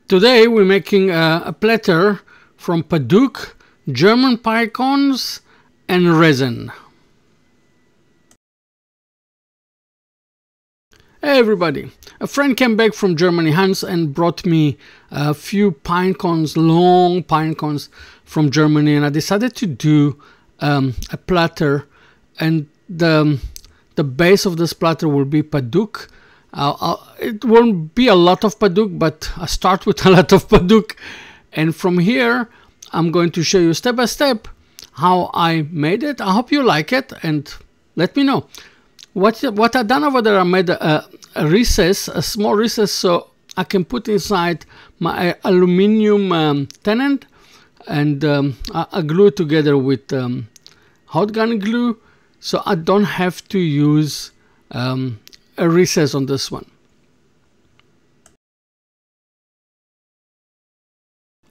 Today we're making a platter from Padauk, German Pinecones and Resin. Hey everybody, a friend came back from Germany, Hans, and brought me a few pine cones, long pine cones from Germany, and I decided to do a platter, and the base of this platter will be Padauk. It won't be a lot of Padauk, but I start with a lot of Padauk, and from here I'm going to show you step by step how I made it. I hope you like it, and let me know. What I've done over there, I made a recess, a small recess, so I can put inside my aluminium tenon, and I glue it together with hot gun glue, so I don't have to use a recess on this one.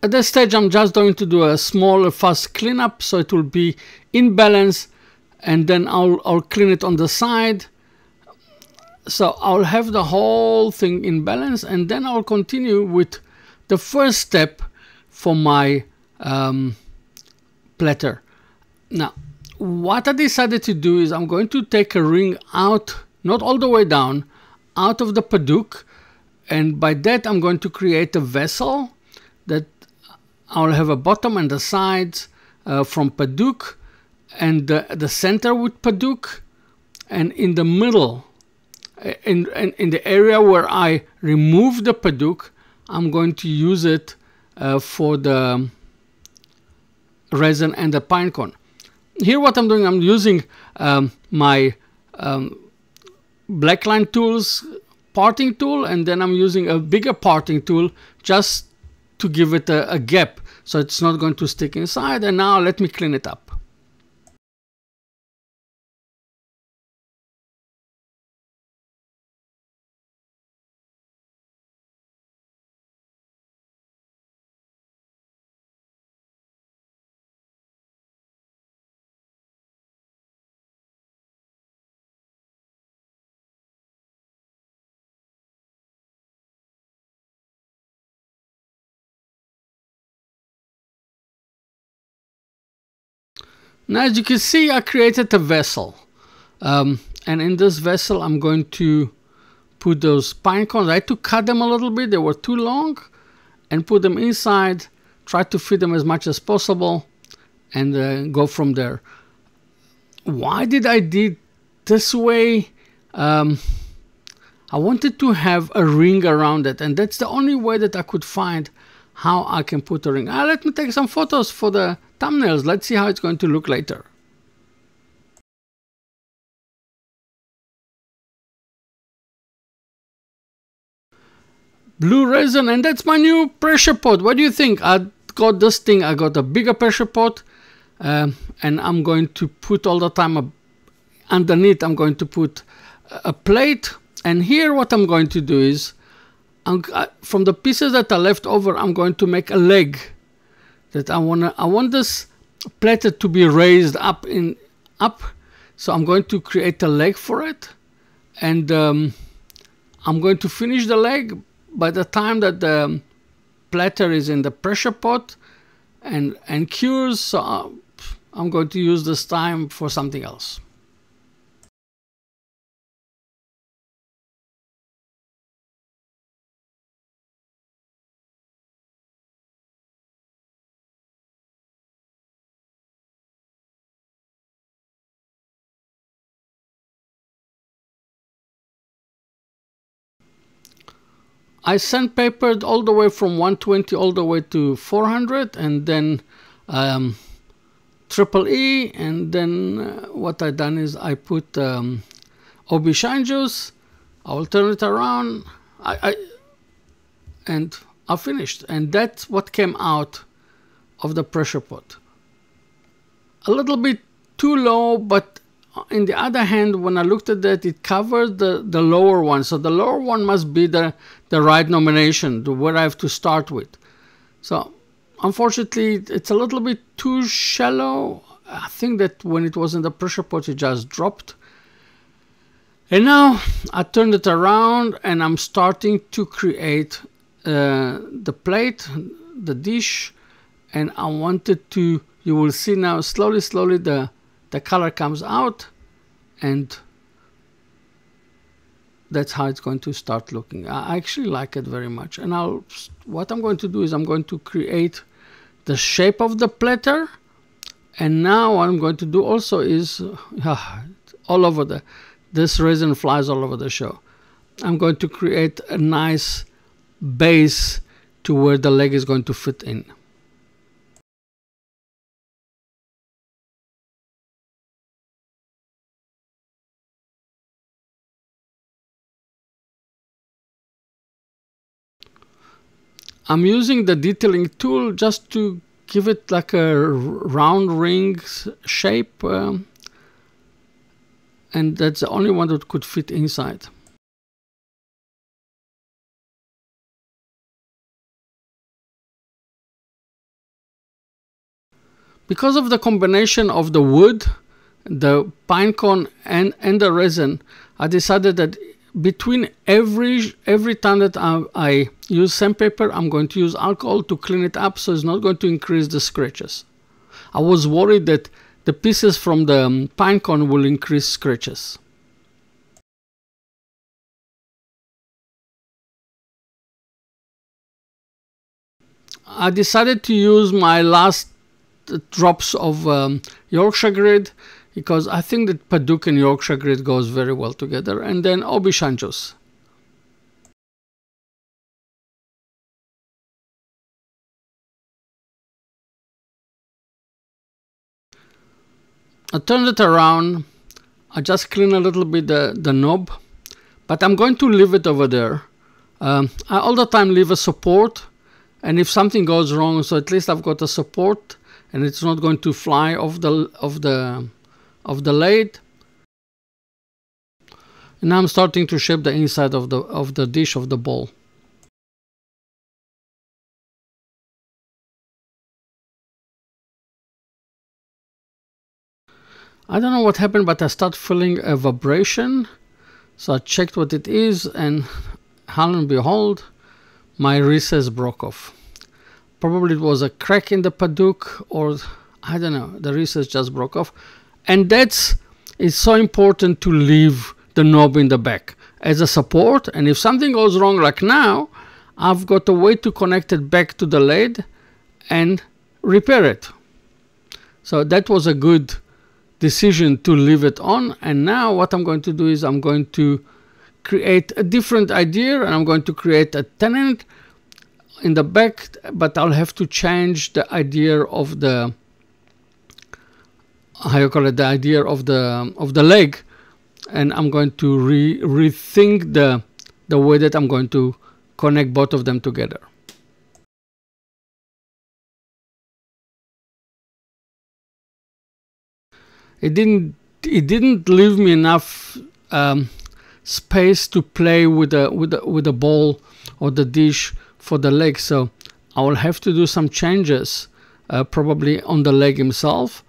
At this stage, I'm just going to do a small fast cleanup, so it will be in balance, and then I'll clean it on the side. So I'll have the whole thing in balance, and then I'll continue with the first step for my platter. Now, what I decided to do is I'm going to take a ring out, not all the way down, out of the Padauk, and by that I'm going to create a vessel that I'll have a bottom and the sides from Padauk, and the center with Padauk, and in the middle, in the area where I remove the Padauk, I'm going to use it for the resin and the pinecone. Here what I'm doing, I'm using my blackline tools parting tool, and then I'm using a bigger parting tool just to give it a gap so it's not going to stick inside. And now let me clean it up. Now, as you can see, I created a vessel, and in this vessel I'm going to put those pine cones. I had to cut them a little bit, they were too long, and put them inside, try to fit them as much as possible, and go from there. Why did I do this way? I wanted to have a ring around it, and that's the only way that I could find how I can put a ring. Let me take some photos for the thumbnails. Let's see how it's going to look later. Blue resin, and that's my new pressure pot. What do you think? I got this thing, I got a bigger pressure pot, and I'm going to put all the time underneath, I'm going to put a plate, and here what I'm going to do is from the pieces that are left over, I'm going to make a leg. That I want this platter to be raised up, so I'm going to create a leg for it, and I'm going to finish the leg by the time that the platter is in the pressure pot and cures. So I'm going to use this time for something else. I sandpapered all the way from 120 all the way to 400, and then triple E, and then what I done is I put OB shine juice. I will turn it around, and I finished, and that's what came out of the pressure pot. A little bit too low, but in the other hand, when I looked at that, it covered the lower one. So the lower one must be the right nomination, where I have to start with. So unfortunately, it's a little bit too shallow. I think that when it was in the pressure pot, it just dropped. And now I turned it around and I'm starting to create the plate, the dish. And I wanted to, you will see now slowly the color comes out, and that's how it's going to start looking. I actually like it very much. And what I'm going to do is I'm going to create the shape of the platter. And now what I'm going to do also is all over this resin flies all over the show. I'm going to create a nice base to where the leg is going to fit in. I'm using the detailing tool just to give it like a round ring shape, and that's the only one that could fit inside. Because of the combination of the wood, the pine cone and the resin, I decided that between every time that I use sandpaper, I'm going to use alcohol to clean it up, so it's not going to increase the scratches. I was worried that the pieces from the pine cone will increase scratches. I decided to use my last drops of Yorkshire grit, because I think that Padauk and Yorkshire grit goes very well together, and then Aubergine juice. I turned it around. I just clean a little bit the knob, but I'm going to leave it over there. I all the time leave a support, and if something goes wrong, so at least I've got a support, and it's not going to fly off the lathe. And now I'm starting to shape the inside of the dish, of the bowl. I don't know what happened, but I start feeling a vibration. So I checked what it is, and lo and behold, my recess broke off. Probably it was a crack in the Padauk, or I don't know, the recess just broke off. And it's so important to leave the knob in the back as a support. And if something goes wrong like now, I've got a way to connect it back to the lathe and repair it. So that was a good decision to leave it on. And now what I'm going to do is I'm going to create a different idea, and I'm going to create a tenon in the back, but I'll have to change the idea of the, how you call it, the idea of the leg, and I'm going to rethink the way that I'm going to connect both of them together. It didn't leave me enough space to play with the bowl or the dish for the leg, so I will have to do some changes, probably on the leg himself.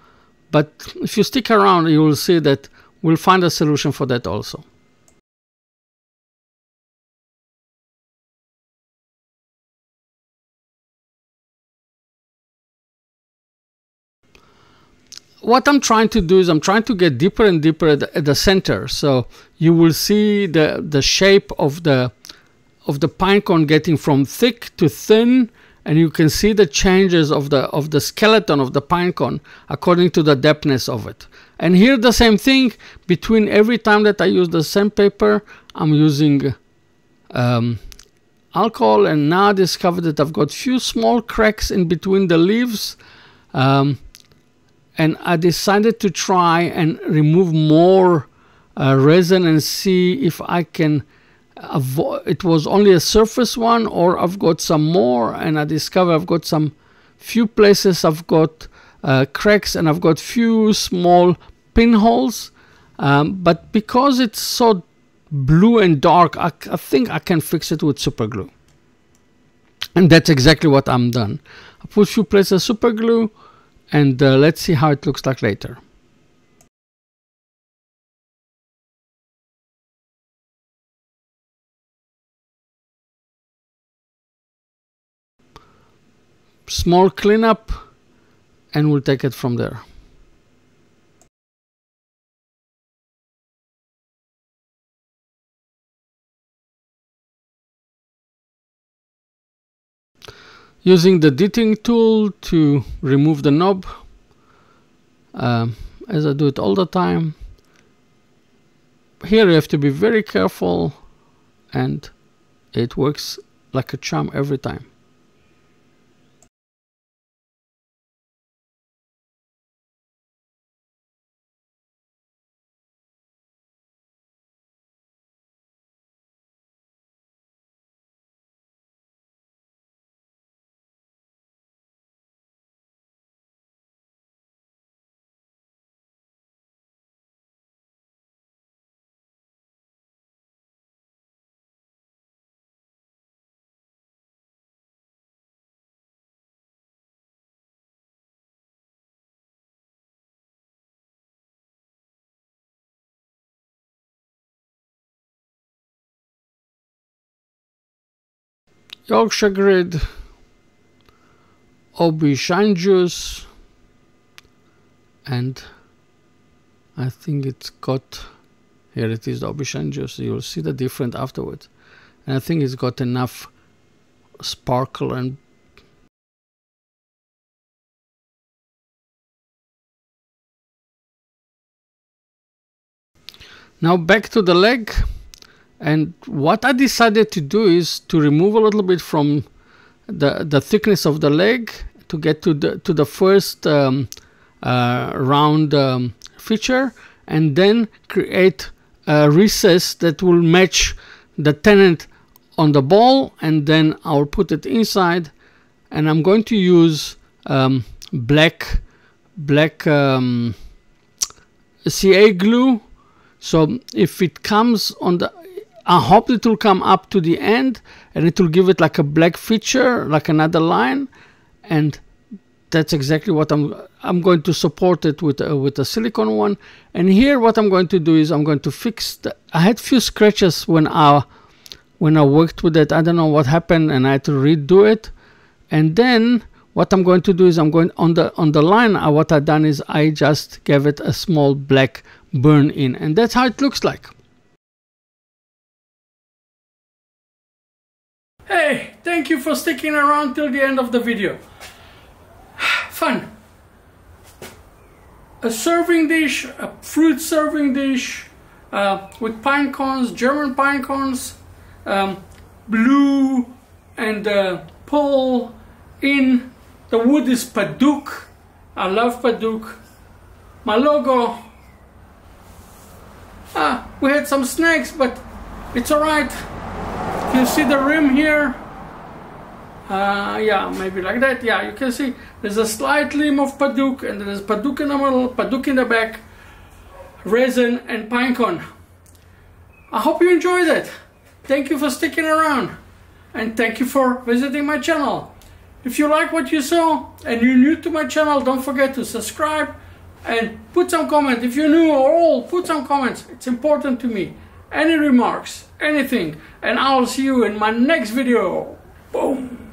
But if you stick around, you will see that we'll find a solution for that also. What I'm trying to do is I'm trying to get deeper and deeper at the center, so you will see the shape of the pine cone getting from thick to thin, and you can see the changes of the skeleton of the pine cone according to the depthness of it. And here the same thing, between every time that I use the sandpaper, I'm using alcohol, and now I discovered that I've got few small cracks in between the leaves, and I decided to try and remove more resin and see if I can avoid, it was only a surface one or I've got some more, and I discovered I've got some few places I've got cracks, and I've got few small pinholes. but because it's so blue and dark, I think I can fix it with super glue. And that's exactly what I'm done. I put a few places of super glue, and let's see how it looks like later. Small cleanup, and we'll take it from there. Using the additing tool to remove the knob, as I do it all the time. Here you have to be very careful, and it works like a charm every time. Yorkshire grid, aubergine juice, and I think it's got, here it is, the aubergine juice. You'll see the difference afterwards, and I think it's got enough sparkle. And now back to the leg. And what I decided to do is to remove a little bit from the thickness of the leg to get to the first round feature, and then create a recess that will match the tenon on the ball, and then I'll put it inside. And I'm going to use black CA glue. So if it comes on the, I hope it will come up to the end, and it will give it like a black feature, like another line. And that's exactly what I'm going to support it with a silicone one. And here what I'm going to do is I'm going to fix I had few scratches when I worked with it. I don't know what happened, and I had to redo it. And then what I'm going to do is I'm going on the line. What I've done is I just gave it a small black burn in, and that's how it looks like. Hey, thank you for sticking around till the end of the video. Fun. A serving dish, a fruit serving dish with pine cones, German pine cones, blue and purple in. The wood is Padauk. I love Padauk. My logo. We had some snakes, but it's alright. You see the rim here? Yeah, maybe like that. Yeah, you can see there's a slight limb of Padauk, and there's Padauk in the middle, Padauk in the back, resin and pinecone. I hope you enjoyed it. Thank you for sticking around, and thank you for visiting my channel. If you like what you saw and you're new to my channel, don't forget to subscribe and put some comment. If you're new or old, put some comments. It's important to me. Any remarks, anything, and I'll see you in my next video. Boom.